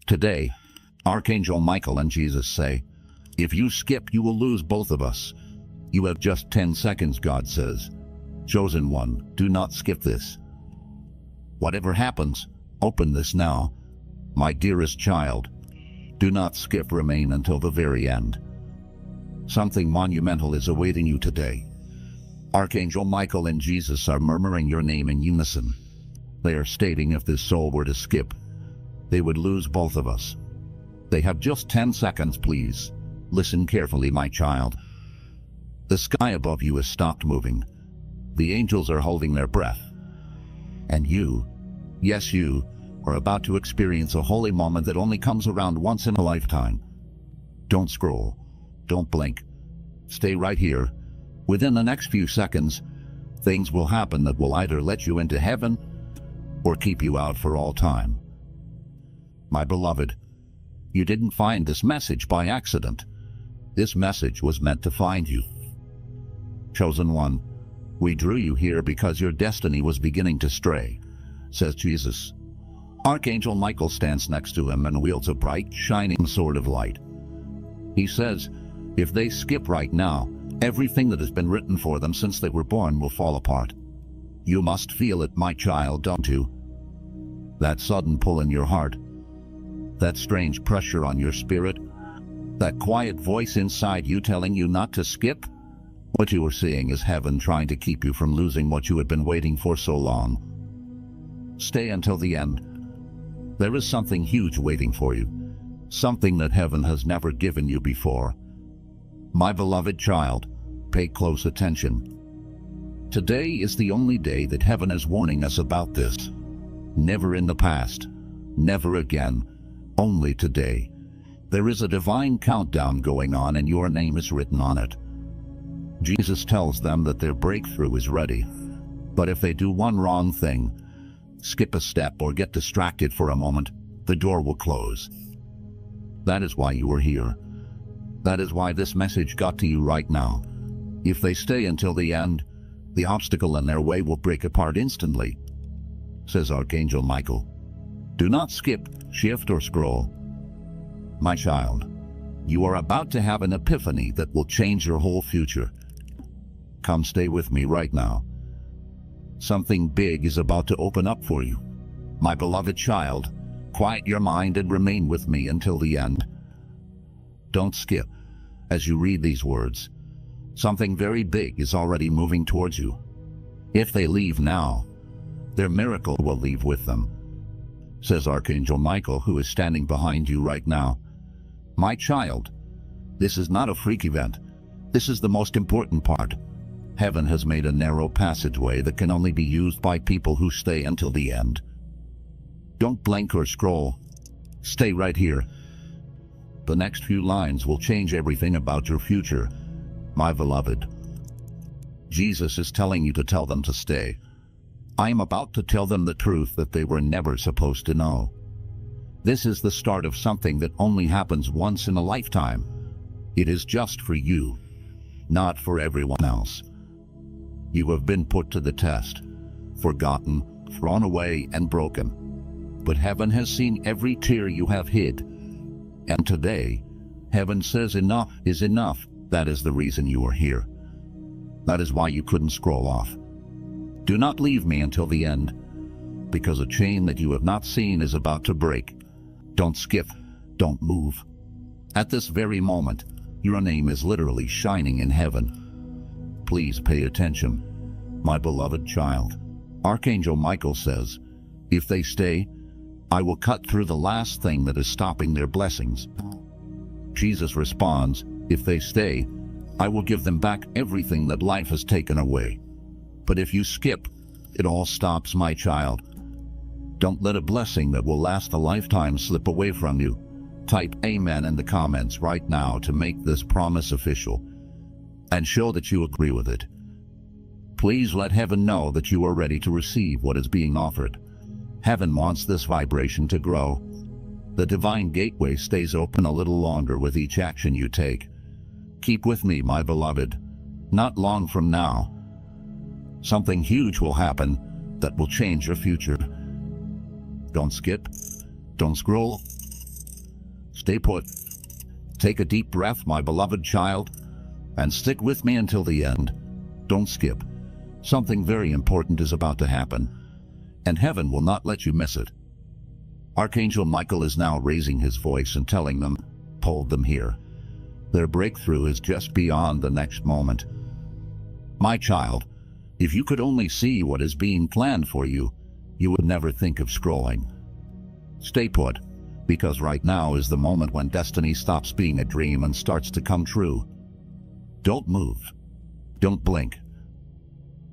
Today, Archangel Michael and Jesus say, if you skip, you will lose both of us. You have just 10 seconds, God says. Chosen one, do not skip this. Whatever happens, open this now. My dearest child, do not skip, remain until the very end. Something monumental is awaiting you today. Archangel Michael and Jesus are murmuring your name in unison. They are stating if this soul were to skip, they would lose both of us. They have just 10 seconds, please. Listen carefully, my child. The sky above you has stopped moving. The angels are holding their breath. And you, yes you, are about to experience a holy moment that only comes around once in a lifetime. Don't scroll. Don't blink. Stay right here. Within the next few seconds, things will happen that will either let you into heaven or keep you out for all time. My beloved, you didn't find this message by accident. This message was meant to find you. Chosen one, we drew you here because your destiny was beginning to stray, says Jesus. Archangel Michael stands next to him and wields a bright, shining sword of light. He says, if they skip right now, everything that has been written for them since they were born will fall apart. You must feel it, my child, don't you? That sudden pull in your heart, that strange pressure on your spirit, that quiet voice inside you telling you not to skip. What you are seeing is heaven trying to keep you from losing what you had been waiting for so long. Stay until the end. There is something huge waiting for you, something that heaven has never given you before. My beloved child, pay close attention. Today is the only day that heaven is warning us about this. Never in the past, never again, only today. There is a divine countdown going on and your name is written on it. Jesus tells them that their breakthrough is ready. But if they do one wrong thing, skip a step or get distracted for a moment, the door will close. That is why you are here. That is why this message got to you right now. If they stay until the end, the obstacle in their way will break apart instantly, says Archangel Michael. Do not skip, shift, or scroll. My child, you are about to have an epiphany that will change your whole future. Come stay with me right now. Something big is about to open up for you. My beloved child, quiet your mind and remain with me until the end. Don't skip. As you read these words, something very big is already moving towards you. If they leave now, their miracle will leave with them, says Archangel Michael, who is standing behind you right now. My child, this is not a freak event. This is the most important part. Heaven has made a narrow passageway that can only be used by people who stay until the end. Don't blink or scroll. Stay right here. The next few lines will change everything about your future, my beloved. Jesus is telling you to tell them to stay. I am about to tell them the truth that they were never supposed to know. This is the start of something that only happens once in a lifetime. It is just for you, not for everyone else. You have been put to the test, forgotten, thrown away, and broken. But heaven has seen every tear you have hid. And today, heaven says enough is enough. That is the reason you are here. That is why you couldn't scroll off. Do not leave me until the end, because a chain that you have not seen is about to break. Don't skip, don't move. At this very moment, your name is literally shining in heaven. Please pay attention, my beloved child. Archangel Michael says, if they stay, I will cut through the last thing that is stopping their blessings. Jesus responds, if they stay, I will give them back everything that life has taken away. But if you skip, it all stops, my child. Don't let a blessing that will last a lifetime slip away from you. Type Amen in the comments right now to make this promise official and show that you agree with it. Please let heaven know that you are ready to receive what is being offered. Heaven wants this vibration to grow. The divine gateway stays open a little longer with each action you take. Keep with me, my beloved. Not long from now, something huge will happen that will change your future. Don't skip, don't scroll, Stay put. Take a deep breath, my beloved child, and stick with me until the end. Don't skip. Something very important is about to happen, and heaven will not let you miss it. Archangel Michael is now raising his voice and telling them, hold them here. Their breakthrough is just beyond the next moment. My child, if you could only see what is being planned for you, you would never think of scrolling. Stay put, because right now is the moment when destiny stops being a dream and starts to come true. Don't move. Don't blink.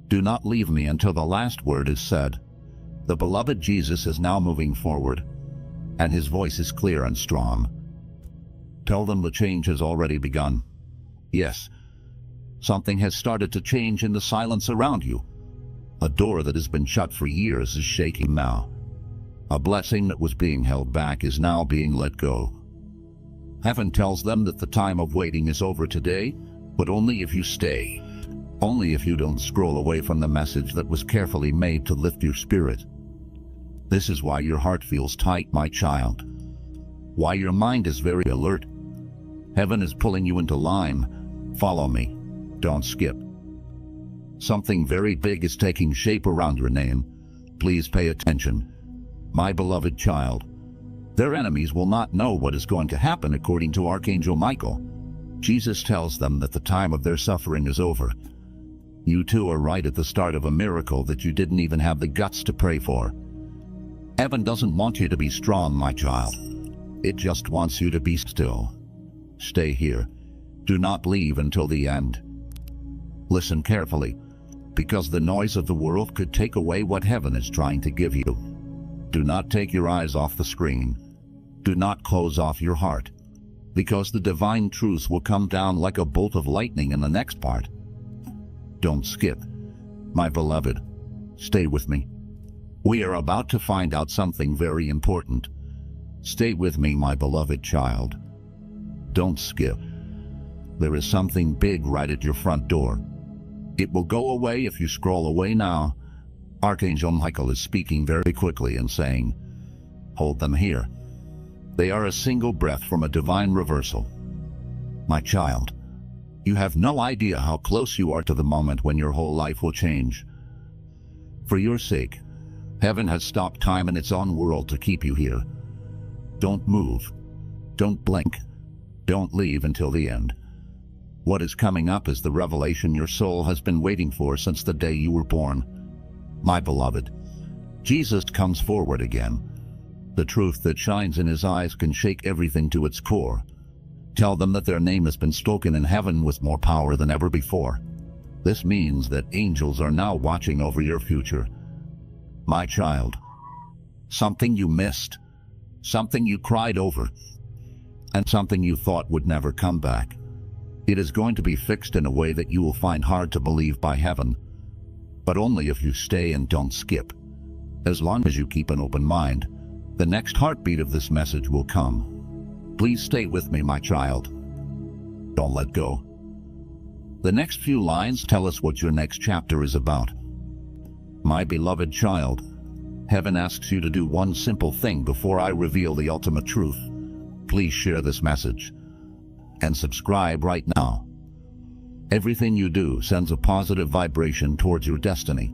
Do not leave me until the last word is said. The beloved Jesus is now moving forward, and his voice is clear and strong. Tell them the change has already begun. Yes, something has started to change in the silence around you. A door that has been shut for years is shaking now. A blessing that was being held back is now being let go. Heaven tells them that the time of waiting is over today, but only if you stay. Only if you don't scroll away from the message that was carefully made to lift your spirit. This is why your heart feels tight, my child. Why your mind is very alert. Heaven is pulling you into line. Follow me. Don't skip. Something very big is taking shape around your name. Please pay attention. My beloved child. Their enemies will not know what is going to happen according to Archangel Michael. Jesus tells them that the time of their suffering is over. You too are right at the start of a miracle that you didn't even have the guts to pray for. Heaven doesn't want you to be strong, my child. It just wants you to be still. Stay here. Do not leave until the end. Listen carefully, because the noise of the world could take away what heaven is trying to give you. Do not take your eyes off the screen. Do not close off your heart, because the divine truth will come down like a bolt of lightning in the next part. Don't skip. My beloved, stay with me. We are about to find out something very important. Stay with me, my beloved child. Don't skip. There is something big right at your front door. It will go away if you scroll away now. Archangel Michael is speaking very quickly and saying, hold them here. They are a single breath from a divine reversal. My child, you have no idea how close you are to the moment when your whole life will change. For your sake, heaven has stopped time in its own world to keep you here. Don't move. Don't blink. Don't leave until the end. What is coming up is the revelation your soul has been waiting for since the day you were born. My beloved, Jesus comes forward again. The truth that shines in his eyes can shake everything to its core. Tell them that their name has been spoken in heaven with more power than ever before. This means that angels are now watching over your future. My child, something you missed, something you cried over, and something you thought would never come back. It is going to be fixed in a way that you will find hard to believe by heaven, but only if you stay and don't skip. As long as you keep an open mind, the next heartbeat of this message will come. Please stay with me, my child. Don't let go. The next few lines tell us what your next chapter is about. My beloved child, heaven asks you to do one simple thing before I reveal the ultimate truth. Please share this message and subscribe right now. Everything you do sends a positive vibration towards your destiny.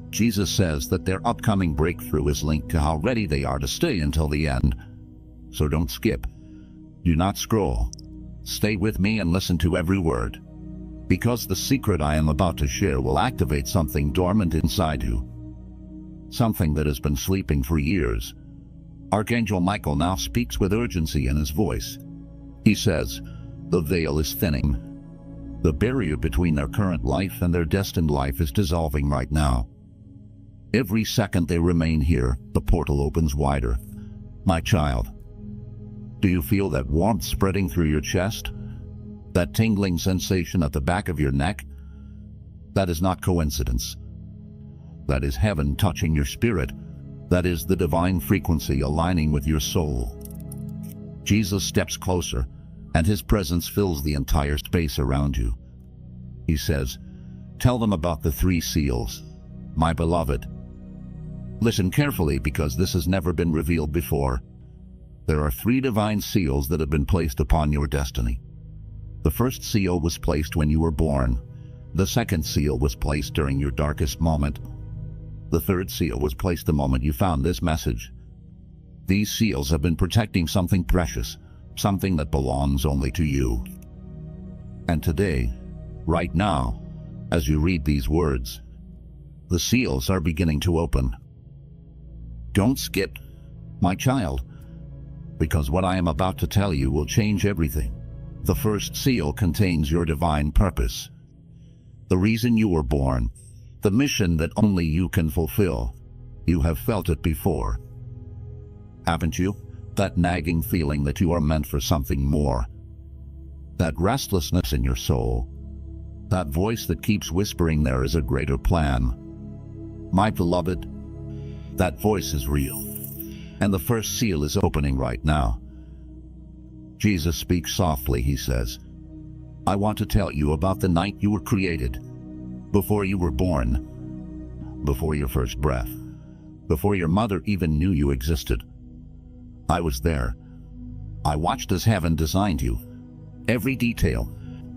Jesus says that their upcoming breakthrough is linked to how ready they are to stay until the end. So don't skip. Do not scroll. Stay with me and listen to every word, because the secret I am about to share will activate something dormant inside you. Something that has been sleeping for years. Archangel Michael now speaks with urgency in his voice. He says, the veil is thinning. The barrier between their current life and their destined life is dissolving right now. Every second they remain here, the portal opens wider. My child, do you feel that warmth spreading through your chest? That tingling sensation at the back of your neck? That is not coincidence. That is heaven touching your spirit. That is the divine frequency aligning with your soul. Jesus steps closer, and his presence fills the entire space around you. He says, tell them about the 3 seals. My beloved, listen carefully, because this has never been revealed before. There are 3 divine seals that have been placed upon your destiny. The first seal was placed when you were born. The second seal was placed during your darkest moment. The third seal was placed the moment you found this message. These seals have been protecting something precious, something that belongs only to you. And today, right now, as you read these words, the seals are beginning to open. Don't skip, my child, because what I am about to tell you will change everything. The first seal contains your divine purpose. The reason you were born, the mission that only you can fulfill. You have felt it before, haven't you? That nagging feeling that you are meant for something more. That restlessness in your soul. That voice that keeps whispering there is a greater plan. My beloved, that voice is real. And the first seal is opening right now. Jesus speaks softly, he says, I want to tell you about the night you were created. Before you were born. Before your first breath. Before your mother even knew you existed. I was there. I watched as heaven designed you. Every detail,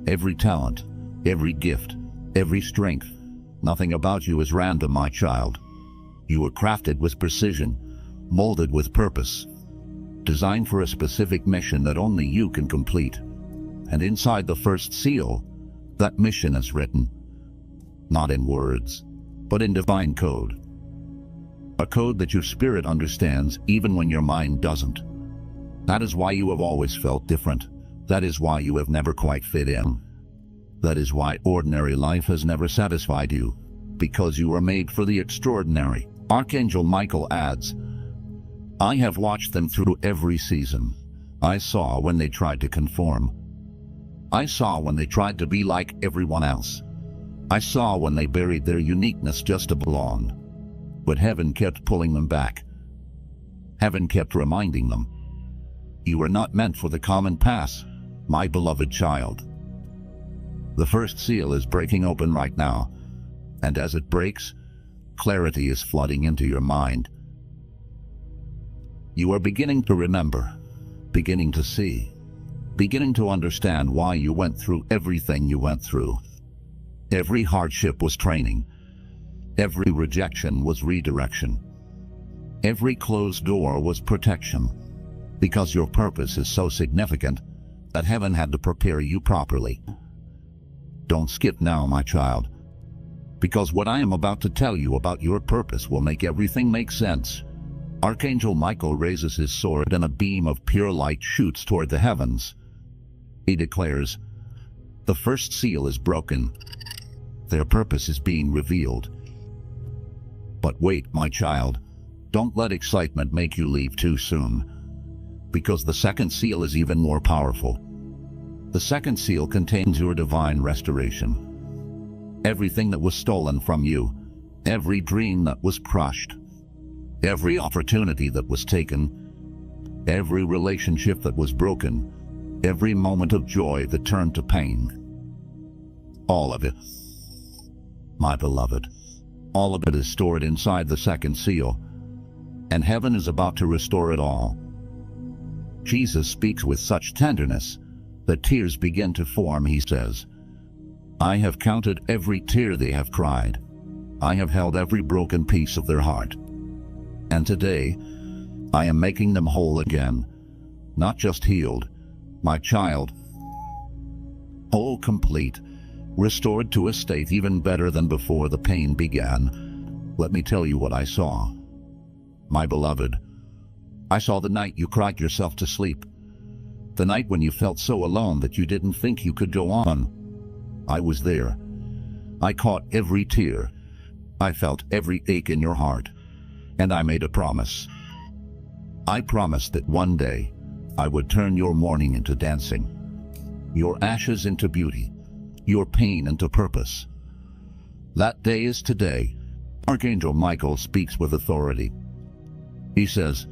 every talent, every gift, every strength. Nothing about you is random, my child. You were crafted with precision, molded with purpose, designed for a specific mission that only you can complete. And inside the first seal, that mission is written, not in words, but in divine code. A code that your spirit understands even when your mind doesn't. That is why you have always felt different. That is why you have never quite fit in. That is why ordinary life has never satisfied you, because you are made for the extraordinary. Archangel Michael adds, I have watched them through every season. I saw when they tried to conform. I saw when they tried to be like everyone else. I saw when they buried their uniqueness just to belong. But heaven kept pulling them back. Heaven kept reminding them, you are not meant for the common path, my beloved child. The first seal is breaking open right now, and as it breaks, clarity is flooding into your mind. You are beginning to remember, beginning to see, beginning to understand why you went through everything you went through. Every hardship was training. Every rejection was redirection. Every closed door was protection. Because your purpose is so significant that heaven had to prepare you properly. Don't skip now, my child, because what I am about to tell you about your purpose will make everything make sense. Archangel Michael raises his sword and a beam of pure light shoots toward the heavens. He declares, the first seal is broken. Their purpose is being revealed. But wait, my child, don't let excitement make you leave too soon, because the second seal is even more powerful. The second seal contains your divine restoration. Everything that was stolen from you, every dream that was crushed, every opportunity that was taken, every relationship that was broken, every moment of joy that turned to pain. All of it, my beloved. All of it is stored inside the second seal, and heaven is about to restore it all. Jesus speaks with such tenderness that tears begin to form. He says, I have counted every tear they have cried. I have held every broken piece of their heart. And today, I am making them whole again, not just healed, my child. Whole, complete, restored to a state even better than before the pain began. Let me tell you what I saw. My beloved, I saw the night you cried yourself to sleep. The night when you felt so alone that you didn't think you could go on. I was there. I caught every tear. I felt every ache in your heart. And I made a promise. I promised that one day I would turn your mourning into dancing, your ashes into beauty, your pain into purpose. That day is today. Archangel Michael speaks with authority. He says,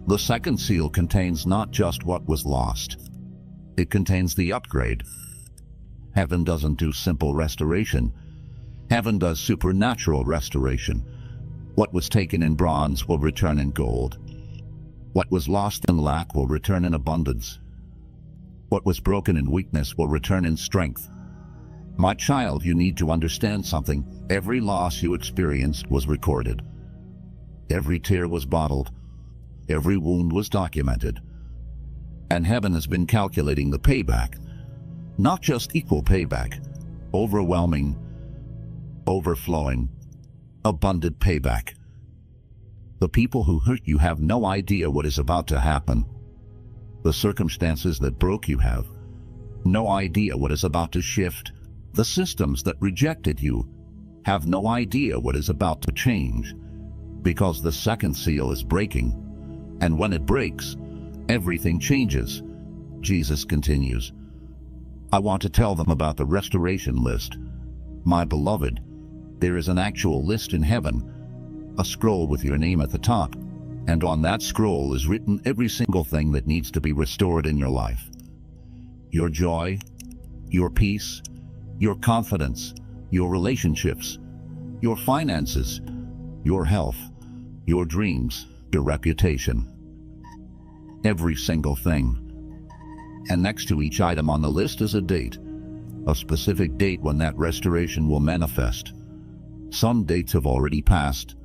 the second seal contains not just what was lost. It contains the upgrade. Heaven doesn't do simple restoration. Heaven does supernatural restoration. What was taken in bronze will return in gold. What was lost in lack will return in abundance. What was broken in weakness will return in strength. My child, you need to understand something. Every loss you experienced was recorded. Every tear was bottled. Every wound was documented. And heaven has been calculating the payback. Not just equal payback, overwhelming, overflowing, abundant payback. The people who hurt you have no idea what is about to happen. The circumstances that broke you have no idea what is about to shift. The systems that rejected you have no idea what is about to change, because the second seal is breaking. And when it breaks, everything changes. Jesus continues, I want to tell them about the restoration list. My beloved, there is an actual list in heaven, a scroll with your name at the top, and on that scroll is written every single thing that needs to be restored in your life. Your joy, your peace, your confidence, your relationships, your finances, your health, your dreams, your reputation. Every single thing. And next to each item on the list is a date, a specific date when that restoration will manifest. Some dates have already passed.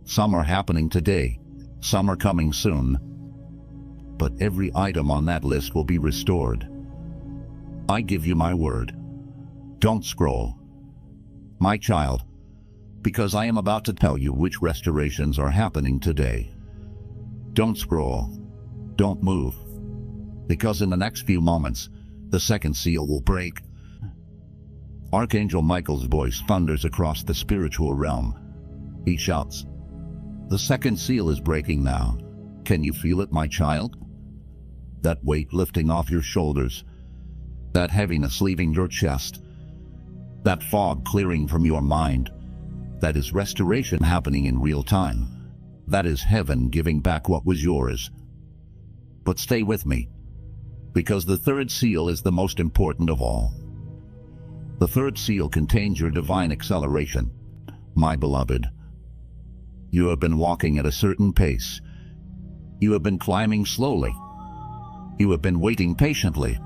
Some are happening today. Some are coming soon. But every item on that list will be restored. I give you my word. Don't scroll. My child, because I am about to tell you which restorations are happening today. Don't scroll. Don't move. Because in the next few moments, the second seal will break. Archangel Michael's voice thunders across the spiritual realm. He shouts, the second seal is breaking now. Can you feel it, my child? That weight lifting off your shoulders, that heaviness leaving your chest, that fog clearing from your mind, that is restoration happening in real time. That is heaven giving back what was yours. But stay with me, because the third seal is the most important of all. The third seal contains your divine acceleration. My beloved, you have been walking at a certain pace. You have been climbing slowly. You have been waiting patiently.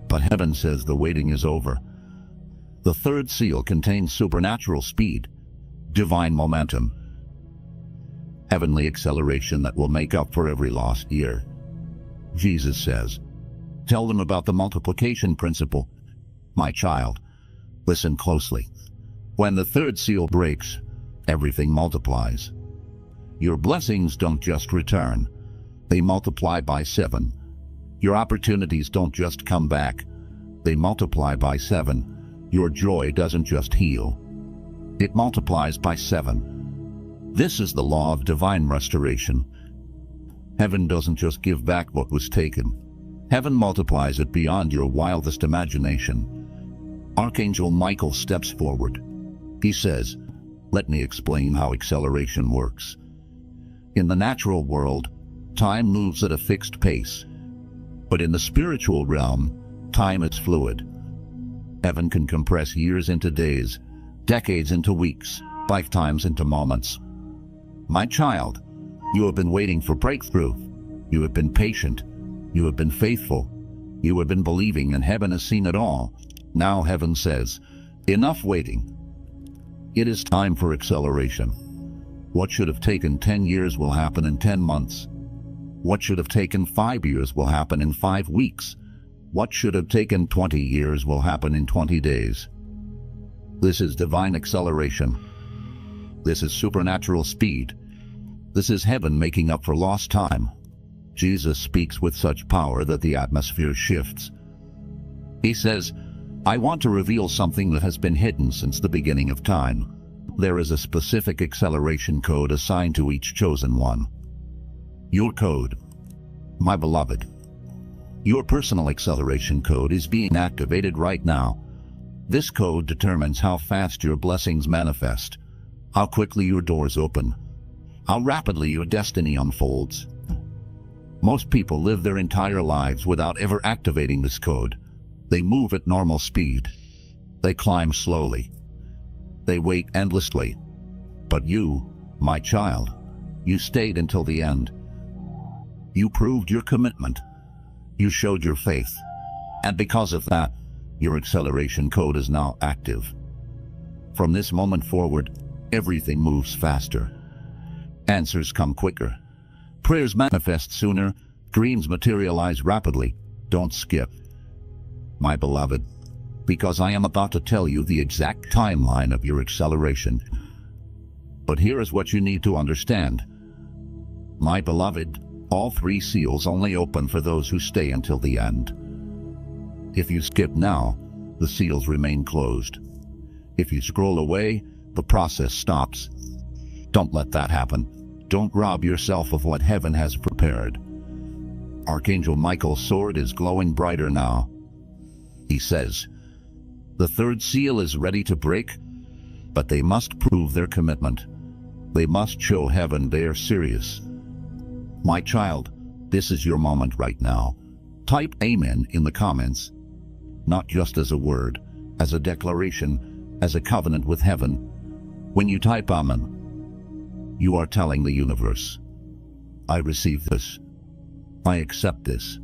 But heaven says the waiting is over. The third seal contains supernatural speed, divine momentum, heavenly acceleration that will make up for every lost year. Jesus says, tell them about the multiplication principle. My child, listen closely. When the third seal breaks, everything multiplies. Your blessings don't just return, they multiply by 7. Your opportunities don't just come back, they multiply by 7. Your joy doesn't just heal, it multiplies by 7. This is the law of divine restoration. Heaven doesn't just give back what was taken. Heaven multiplies it beyond your wildest imagination. Archangel Michael steps forward. He says, let me explain how acceleration works. In the natural world, time moves at a fixed pace. But in the spiritual realm, time is fluid. Heaven can compress years into days, decades into weeks, lifetimes into moments. My child, you have been waiting for breakthrough. You have been patient. You have been faithful. You have been believing, and heaven has seen it all. Now heaven says, enough waiting. It is time for acceleration. What should have taken 10 years will happen in 10 months. What should have taken 5 years will happen in 5 weeks. What should have taken 20 years will happen in 20 days. This is divine acceleration. This is supernatural speed. This is heaven making up for lost time. Jesus speaks with such power that the atmosphere shifts. He says, I want to reveal something that has been hidden since the beginning of time. There is a specific acceleration code assigned to each chosen one. Your code, my beloved. Your personal acceleration code is being activated right now. This code determines how fast your blessings manifest, how quickly your doors open, how rapidly your destiny unfolds. Most people live their entire lives without ever activating this code. They move at normal speed. They climb slowly. They wait endlessly. But you, my child, you stayed until the end. You proved your commitment. You showed your faith. And because of that, your acceleration code is now active. From this moment forward, everything moves faster. Answers come quicker. Prayers manifest sooner. Dreams materialize rapidly. Don't skip. My beloved, because I am about to tell you the exact timeline of your acceleration. But here is what you need to understand. My beloved, all 3 seals only open for those who stay until the end. If you skip now, the seals remain closed. If you scroll away, the process stops. Don't let that happen. Don't rob yourself of what heaven has prepared. Archangel Michael's sword is glowing brighter now. He says, the 3rd seal is ready to break, but they must prove their commitment. They must show heaven they are serious. My child, this is your moment right now. Type Amen in the comments. Not just as a word, as a declaration, as a covenant with heaven. When you type Amen, you are telling the universe, I receive this. I accept this.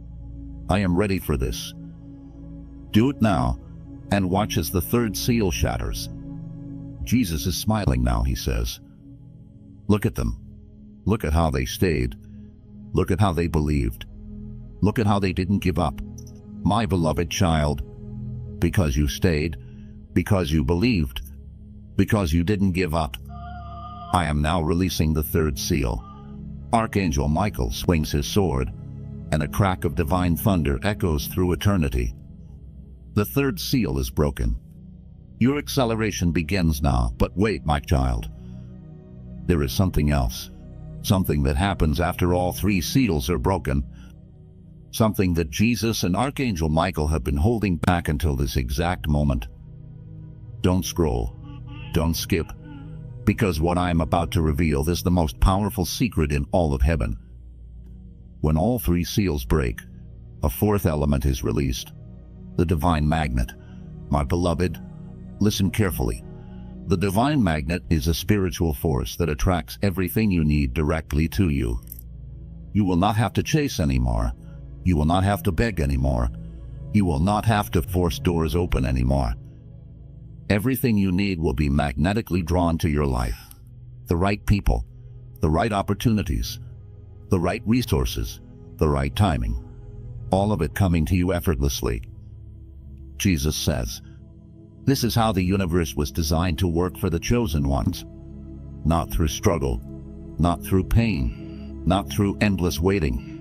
I am ready for this. Do it now, and watch as the 3rd seal shatters. Jesus is smiling now, he says. Look at them. Look at how they stayed. Look at how they believed. Look at how they didn't give up. My beloved child, because you stayed, because you believed, because you didn't give up, I am now releasing the 3rd seal. Archangel Michael swings his sword, and a crack of divine thunder echoes through eternity. The 3rd seal is broken. Your acceleration begins now, but wait, my child. There is something else. Something that happens after all 3 seals are broken. Something that Jesus and Archangel Michael have been holding back until this exact moment. Don't scroll. Don't skip. Because what I am about to reveal is the most powerful secret in all of heaven. When all 3 seals break, a 4th element is released. The divine magnet. My beloved, listen carefully. The divine magnet is a spiritual force that attracts everything you need directly to you. You will not have to chase anymore. You will not have to beg anymore. You will not have to force doors open anymore. Everything you need will be magnetically drawn to your life. The right people, the right opportunities, the right resources, the right timing. All of it coming to you effortlessly. Jesus says, this is how the universe was designed to work for the chosen ones. Not through struggle, not through pain, not through endless waiting,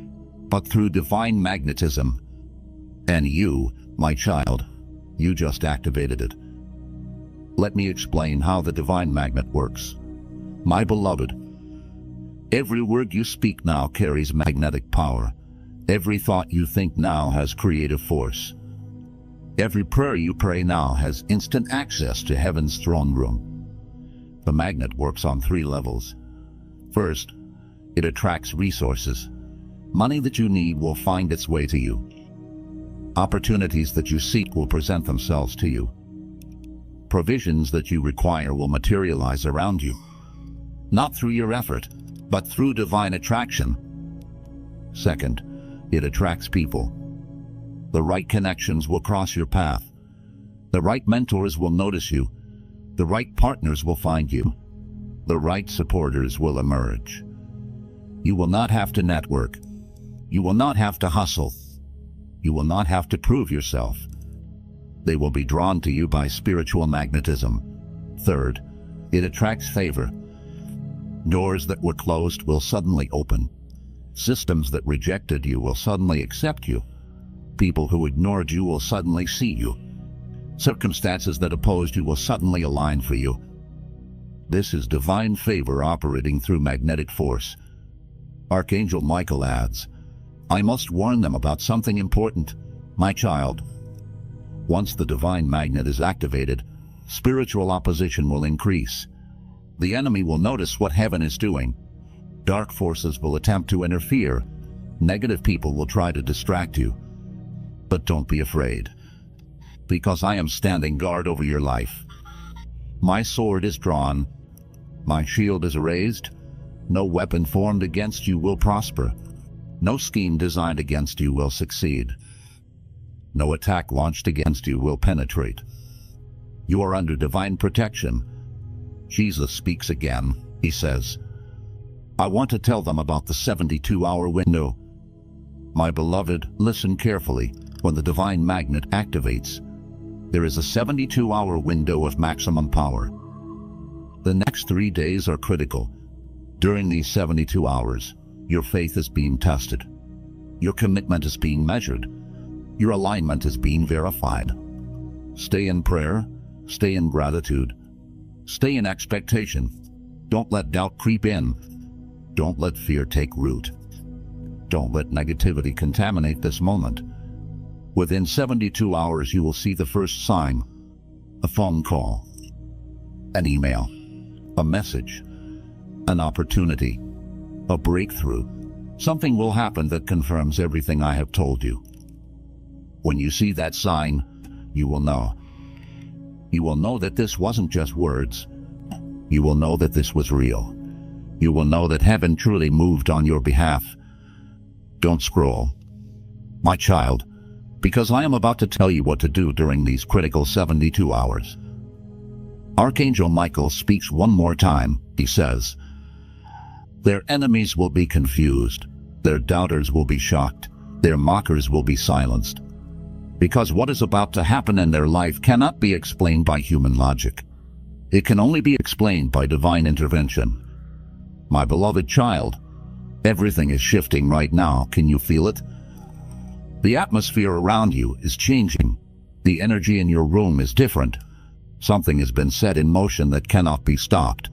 but through divine magnetism. And you, my child, you just activated it. Let me explain how the divine magnet works. My beloved, every word you speak now carries magnetic power. Every thought you think now has creative force. Every prayer you pray now has instant access to heaven's throne room. The magnet works on 3 levels. First, it attracts resources. Money that you need will find its way to you. Opportunities that you seek will present themselves to you. Provisions that you require will materialize around you. Not through your effort, but through divine attraction. Second, it attracts people. The right connections will cross your path. The right mentors will notice you. The right partners will find you. The right supporters will emerge. You will not have to network. You will not have to hustle. You will not have to prove yourself. They will be drawn to you by spiritual magnetism. Third, it attracts favor. Doors that were closed will suddenly open. Systems that rejected you will suddenly accept you. People who ignored you will suddenly see you. Circumstances that opposed you will suddenly align for you. This is divine favor operating through magnetic force. Archangel Michael adds, I must warn them about something important, my child. Once the divine magnet is activated, spiritual opposition will increase. The enemy will notice what heaven is doing. Dark forces will attempt to interfere. Negative people will try to distract you. But don't be afraid, because I am standing guard over your life. My sword is drawn. My shield is raised. No weapon formed against you will prosper. No scheme designed against you will succeed. No attack launched against you will penetrate. You are under divine protection. Jesus speaks again. He says, I want to tell them about the 72-hour window. My beloved, listen carefully. When the divine magnet activates, there is a 72-hour window of maximum power. The next 3 days are critical. During these 72 hours, your faith is being tested. Your commitment is being measured. Your alignment is being verified. Stay in prayer. Stay in gratitude. Stay in expectation. Don't let doubt creep in. Don't let fear take root. Don't let negativity contaminate this moment. Within 72 hours, you will see the first sign. A phone call, an email, a message, an opportunity, a breakthrough. Something will happen that confirms everything I have told you. When you see that sign, you will know. You will know that this wasn't just words. You will know that this was real. You will know that heaven truly moved on your behalf. Don't scroll, my child, because I am about to tell you what to do during these critical 72 hours. Archangel Michael speaks one more time. He says, their enemies will be confused. Their doubters will be shocked. Their mockers will be silenced. Because what is about to happen in their life cannot be explained by human logic. It can only be explained by divine intervention. My beloved child, everything is shifting right now. Can you feel it? The atmosphere around you is changing. The energy in your room is different. Something has been set in motion that cannot be stopped.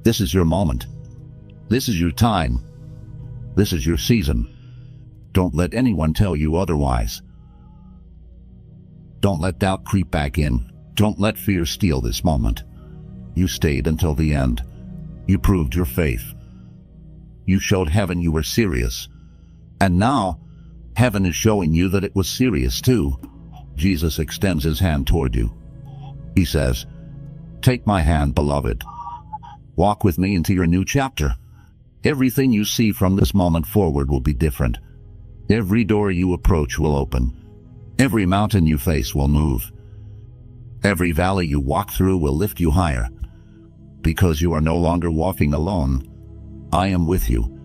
This is your moment. This is your time. This is your season. Don't let anyone tell you otherwise. Don't let doubt creep back in. Don't let fear steal this moment. You stayed until the end. You proved your faith. You showed heaven you were serious. And now, heaven is showing you that it was serious too. Jesus extends his hand toward you. He says, take my hand, beloved. Walk with me into your new chapter. Everything you see from this moment forward will be different. Every door you approach will open. Every mountain you face will move. Every valley you walk through will lift you higher. Because you are no longer walking alone. I am with you.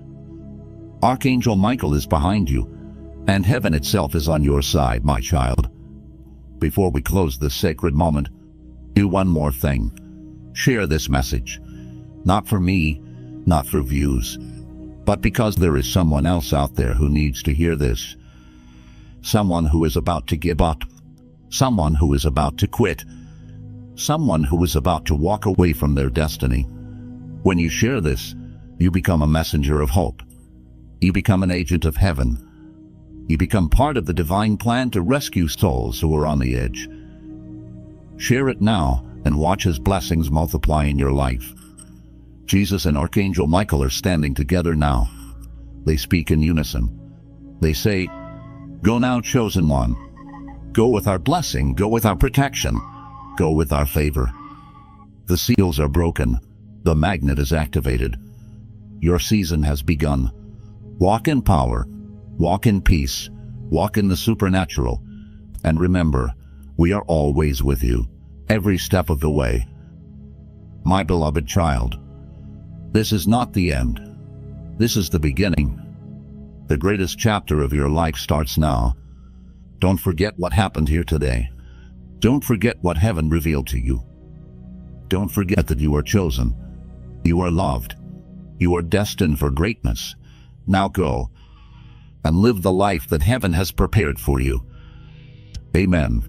Archangel Michael is behind you, and heaven itself is on your side, my child. Before we close this sacred moment, do one more thing. Share this message. Not for me, not for views, but because there is someone else out there who needs to hear this. Someone who is about to give up. Someone who is about to quit. Someone who is about to walk away from their destiny. When you share this, you become a messenger of hope. You become an agent of heaven. You become part of the divine plan to rescue souls who are on the edge. Share it now and watch his blessings multiply in your life. Jesus and Archangel Michael are standing together now. They speak in unison. They say, go now, chosen one. Go with our blessing. Go with our protection. Go with our favor. The seals are broken. The magnet is activated. Your season has begun. Walk in power. Walk in peace. Walk in the supernatural. And remember, we are always with you, every step of the way. My beloved child, this is not the end. This is the beginning. The greatest chapter of your life starts now. Don't forget what happened here today. Don't forget what heaven revealed to you. Don't forget that you are chosen. You are loved. You are destined for greatness. Now go and live the life that heaven has prepared for you. Amen.